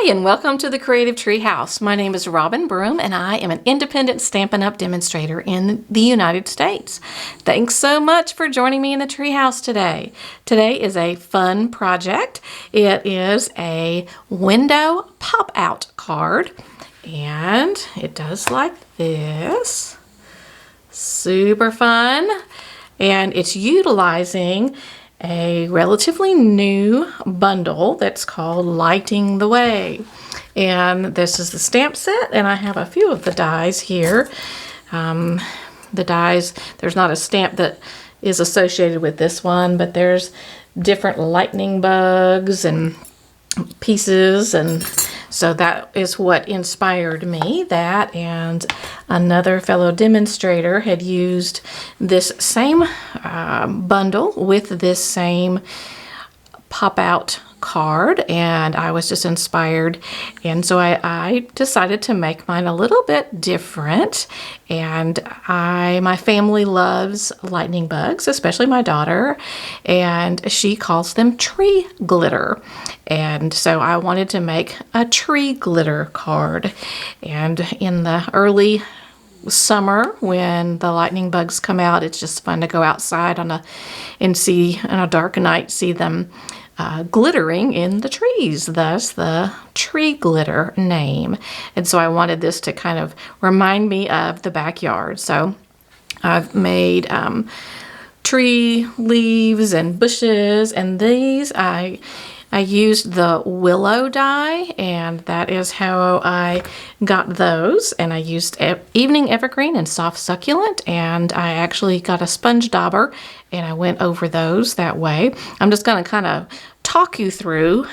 Hi, and welcome to the Creative Treehouse. My name is Robin Broom, and I am an independent Stampin' Up! Demonstrator in the United States. Thanks so much for joining me in the Treehouse today. Today is a fun project. It is a window pop-out card, and it does like this. Super fun, and it's utilizing a relatively new bundle that's called Lighting the Way. And this is the stamp set, and I have a few of the dies here. The dies, there's not a stamp that is associated with this one, but there's different lightning bugs and pieces, and so that is what inspired me. That and another fellow demonstrator had used this same bundle with this same pop-out card, and I was just inspired, and so I decided to make mine a little bit different. And my family loves lightning bugs, especially my daughter, and she calls them tree glitter. And so I wanted to make a tree glitter card. And in the early summer, when the lightning bugs come out, it's just fun to go outside and see on a dark night, see them glittering in the trees, thus the tree glitter name. And so I wanted this to kind of remind me of the backyard. So I've made tree leaves and bushes, and these I used the willow die, and that is how I got those. And I used evening evergreen and soft succulent, and I actually got a sponge dauber, and I went over those that way. I'm just going to kind of talk you through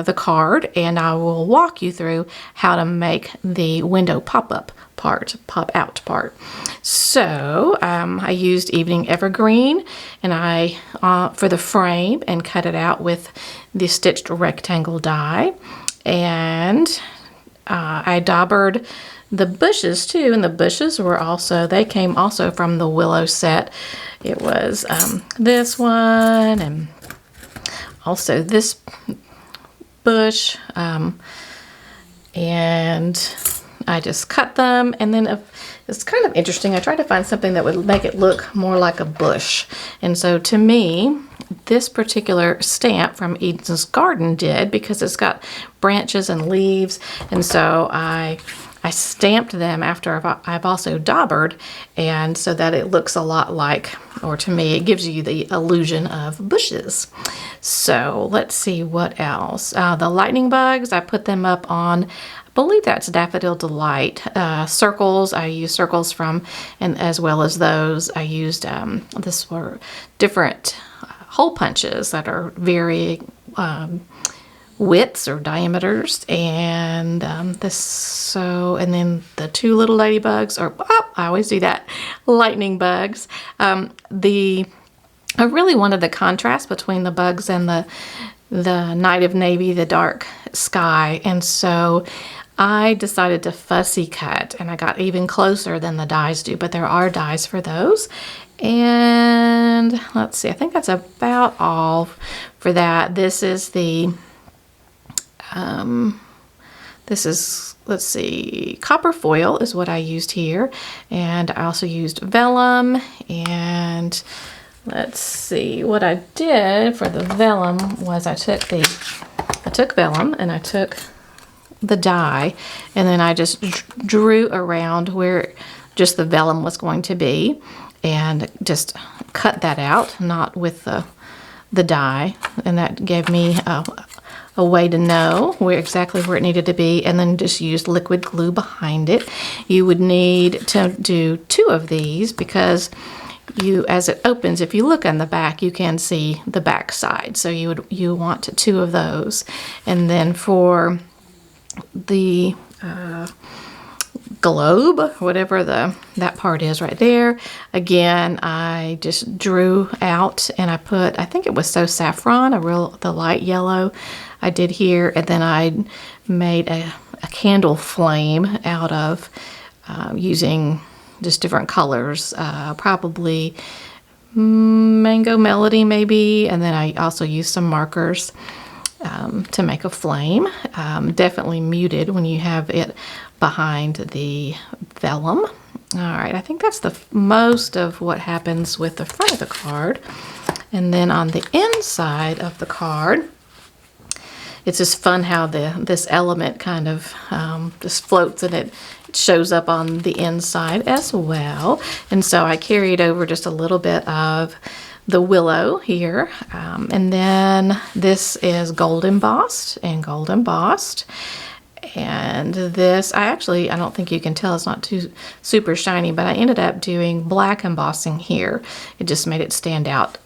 the card, and I will walk you through how to make the window pop-out part. So I used evening evergreen, and I for the frame, and cut it out with the stitched rectangle die, and I daubered the bushes too, and the bushes they came also from the willow set. It was this one, and also this bush, and I just cut them. And then it's kind of interesting, I tried to find something that would make it look more like a bush. And so to me, this particular stamp from Eden's Garden did, because it's got branches and leaves. And so I stamped them after I've also daubered, and so that it looks a lot like, or to me, it gives you the illusion of bushes. So let's see what else. The lightning bugs, I put them up on, I believe that's Daffodil Delight. Circles, I used circles from, and as well as those, I used, this were different hole punches that are very widths or diameters, and and then the two little ladybugs, I always do that, lightning bugs. I really wanted the contrast between the bugs and the night of navy, the dark sky, and so I decided to fussy cut, and I got even closer than the dies do, but there are dies for those. And let's see, I think that's about all for that. This is let's see, copper foil is what I used here, and I also used vellum. And let's see, what I did for the vellum was I took vellum, and I took the die, and then I just drew around where just the vellum was going to be, and just cut that out, not with the die, and that gave me a way to know exactly where it needed to be, and then just use liquid glue behind it. You would need to do 2 of these, because as it opens, if you look on the back, you can see the back side. So you want 2 of those. And then for the globe, whatever that part is right there, again, I just drew out, and I put, I think it was So Saffron, the light yellow I did here, and then I made a candle flame out of using just different colors, probably Mango Melody maybe, and then I also used some markers. to make a flame. Definitely muted when you have it behind the vellum. All right, I think that's the most of what happens with the front of the card. And then on the inside of the card, it's just fun how this element kind of just floats, and it shows up on the inside as well. And so I carried over just a little bit of the willow here. And then this is gold embossed and gold embossed. And this, I don't think you can tell, it's not too super shiny, but I ended up doing black embossing here. It just made it stand out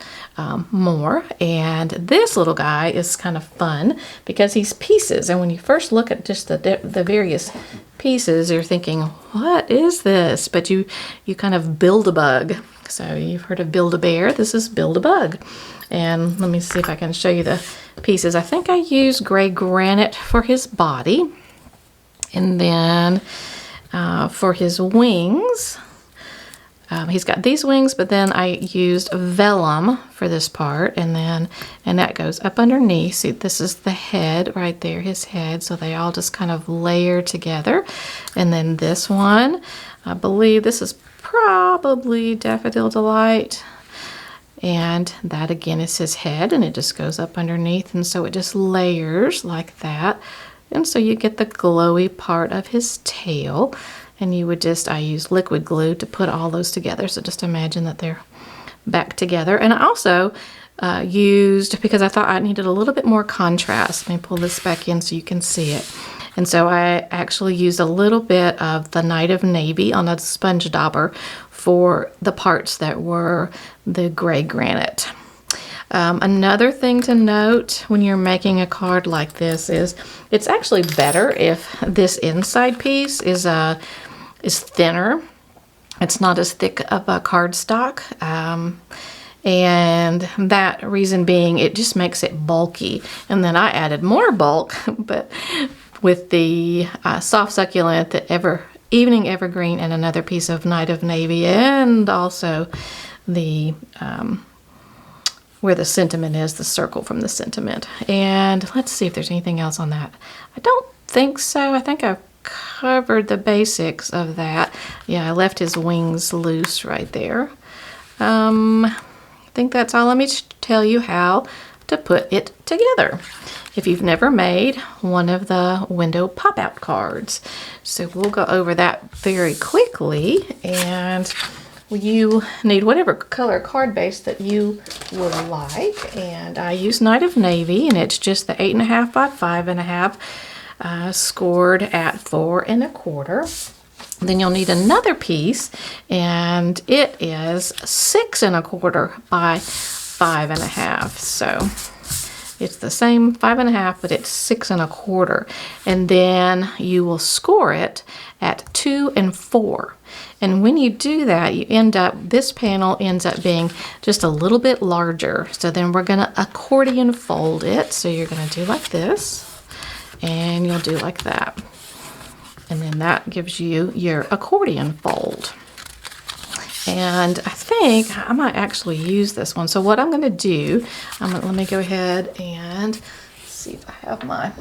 more. And this little guy is kind of fun because he's pieces. And when you first look at just the various pieces, you're thinking, what is this? But you kind of build a bug. So you've heard of Build-A-Bear. This is Build-A-Bug. And let me see if I can show you the pieces. I think I used gray granite for his body. And then for his wings, he's got these wings, but then I used vellum for this part, and that goes up underneath. See, this is the head right there, his head, so they all just kind of layer together. And then this one, I believe this is probably Daffodil Delight, and that again is his head, and it just goes up underneath, and so it just layers like that. And so you get the glowy part of his tail, and you would just, I use liquid glue to put all those together. So just imagine that they're back together. And I also used, because I thought I needed a little bit more contrast. Let me pull this back in so you can see it. And so I actually used a little bit of the Night of Navy on a sponge dauber for the parts that were the gray granite. Another thing to note when you're making a card like this is it's actually better if this inside piece is thinner. It's not as thick of a cardstock. And that reason being, it just makes it bulky. And then I added more bulk, but with the soft succulent, the evening evergreen, and another piece of Night of Navy, and also the where the sentiment is, the circle from the sentiment. And let's see if there's anything else on that. I don't think so. I think I've covered the basics of that. Yeah, I left his wings loose right there. I think that's all. Let me tell you how to put it together if you've never made one of the window pop-out cards. So we'll go over that very quickly, and you need whatever color card base that you would like. And I use Night of Navy, and it's just the 8.5 by 5.5 scored at 4 1/4. Then you'll need another piece, and it is 6 1/4 by 5.5. So it's the same 5.5, but it's 6 1/4. And then you will score it at 2 and 4. And when you do that, you end up, this panel ends up being just a little bit larger. So then we're gonna accordion fold it. So you're gonna do like this, and you'll do like that. And then that gives you your accordion fold. And I think I might actually use this one. So what I'm gonna do, let me go ahead and see if I have my,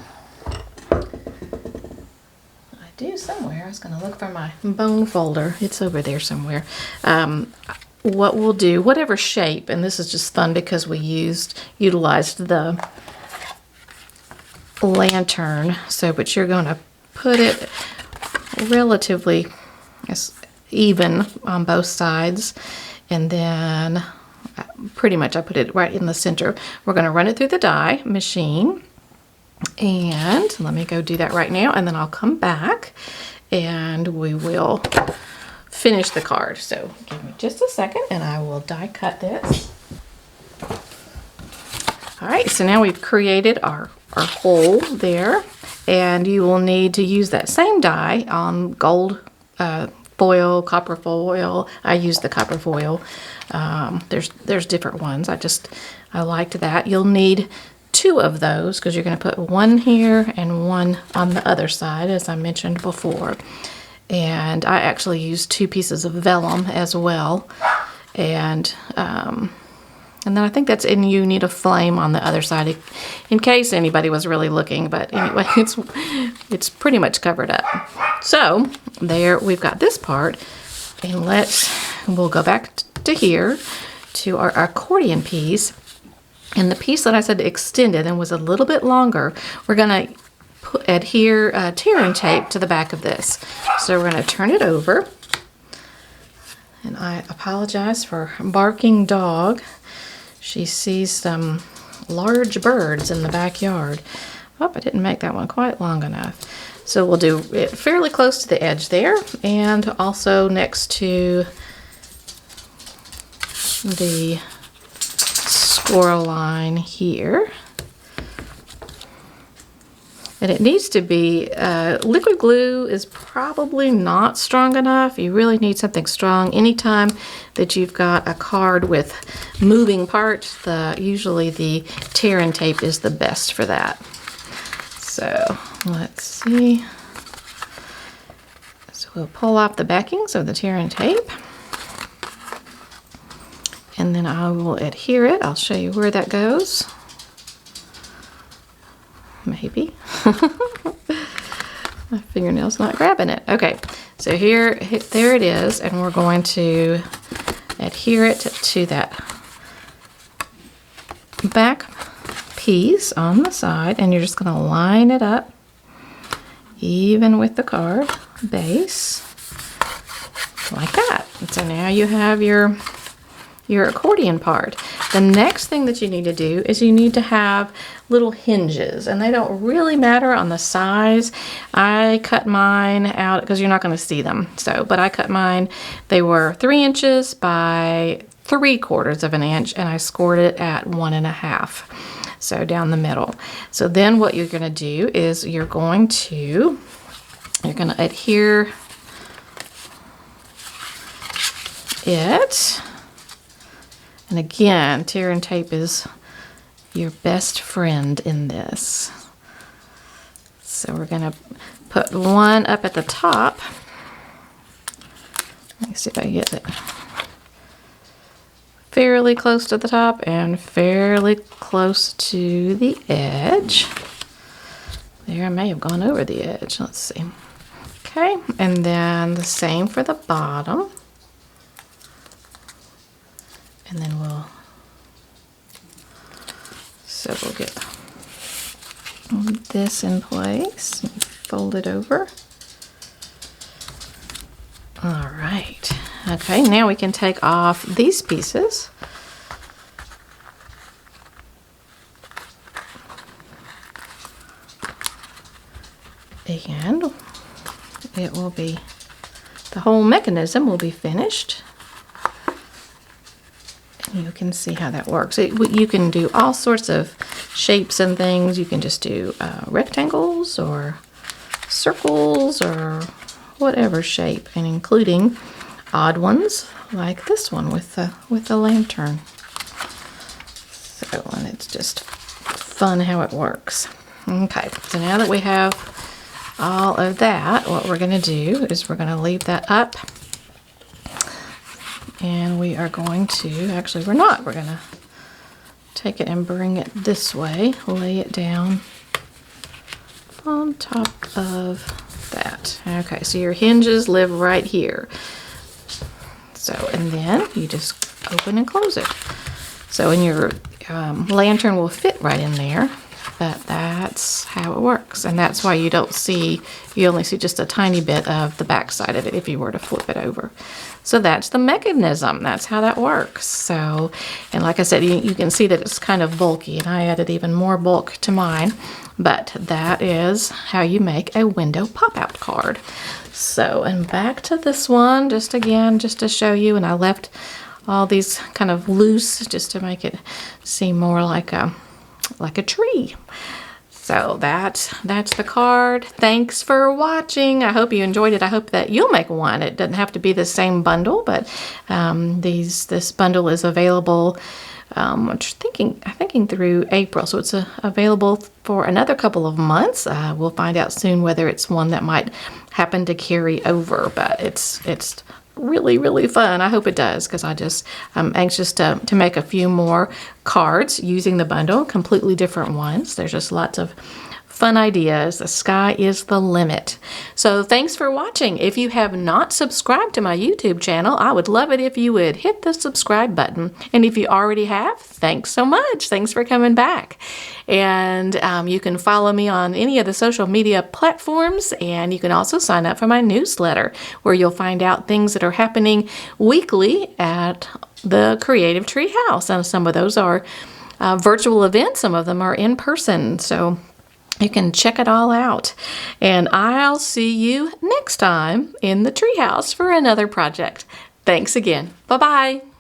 I do somewhere. I was gonna look for my bone folder. It's over there somewhere. What we'll do, whatever shape, and this is just fun because we utilized the lantern. So, but you're gonna put it relatively even on both sides, and then pretty much I put it right in the center. We're going to run it through the die machine, and let me go do that right now, and then I'll come back and we will finish the card. So give me just a second and I will die cut this. All right, so now we've created our hole there, and you will need to use that same die on gold foil, copper foil. I use the copper foil. There's different ones. I liked that. You'll need 2 of those because you're going to put one here and one on the other side, as I mentioned before. And I actually used 2 pieces of vellum as well. And And then I think that's in you need a flame on the other side in case anybody was really looking. But anyway, it's pretty much covered up. So there we've got this part. And we'll go back to here to our accordion piece. And the piece that I said extended and was a little bit longer, we're going to adhere tearing tape to the back of this. So we're going to turn it over. And I apologize for barking dog. She sees some large birds in the backyard. Oh, I didn't make that one quite long enough. So we'll do it fairly close to the edge there, and also next to the squirrel line here. And it needs to be, liquid glue is probably not strong enough. You really need something strong. Anytime that you've got a card with moving parts, usually the tear-in tape is the best for that. So let's see. So we'll pull off the backings of the tear-in tape. And then I will adhere it. I'll show you where that goes. Maybe. My fingernail's not grabbing it. Okay, so there it is, and we're going to adhere it to that back piece on the side, and you're just going to line it up even with the card base like that. And so now you have your accordion part. The next thing that you need to do is you need to have little hinges, and they don't really matter on the size. I cut mine out because you're not going to see them. But I cut mine. They were 3 inches by 3/4 of an inch, and I scored it at 1.5. So down the middle. So then what you're going to do is you're going to adhere it. And again, tear-in tape is your best friend in this. So we're going to put one up at the top. Let me see if I can get it fairly close to the top and fairly close to the edge. There, I may have gone over the edge. Let's see. Okay, and then the same for the bottom. And then we'll get this in place and fold it over. All right. Okay, now we can take off these pieces. And it will be, the whole mechanism will be finished. You can see how that works. You can do all sorts of shapes and things. You can just do rectangles or circles or whatever shape, and including odd ones like this one with the lantern. So, and it's just fun how it works. Okay, so now that we have all of that, what we're going to do is we're going to leave that up. And we are going to, actually we're not, we're going to take it and bring it this way, lay it down on top of that. Okay, so your hinges live right here. So, and then you just open and close it. So, and your lantern will fit right in there, but that's how it works. And that's why you only see just a tiny bit of the back side of it if you were to flip it over. So that's the mechanism. That's how that works. So, and like I said, you can see that it's kind of bulky, and I added even more bulk to mine. But that is how you make a window pop-out card. So, and back to this one, just to show you, and I left all these kind of loose just to make it seem more like a tree. So that's the card. Thanks for watching. I hope you enjoyed it. I hope that you'll make one. It doesn't have to be the same bundle, but this bundle is available. I'm thinking through April, so it's available for another couple of months. We'll find out soon whether it's one that might happen to carry over, but it's really, really fun. I hope it does, because I'm anxious to make a few more cards using the bundle, completely different ones. There's just lots of fun ideas. The sky is the limit. So thanks for watching. If you have not subscribed to my YouTube channel, I would love it if you would hit the subscribe button. And if you already have, thanks so much. Thanks for coming back. And you can follow me on any of the social media platforms, and you can also sign up for my newsletter, where you'll find out things that are happening weekly at the Creative Treehouse. And some of those are virtual events. Some of them are in person. So you can check it all out. And I'll see you next time in the treehouse for another project. Thanks again. Bye-bye.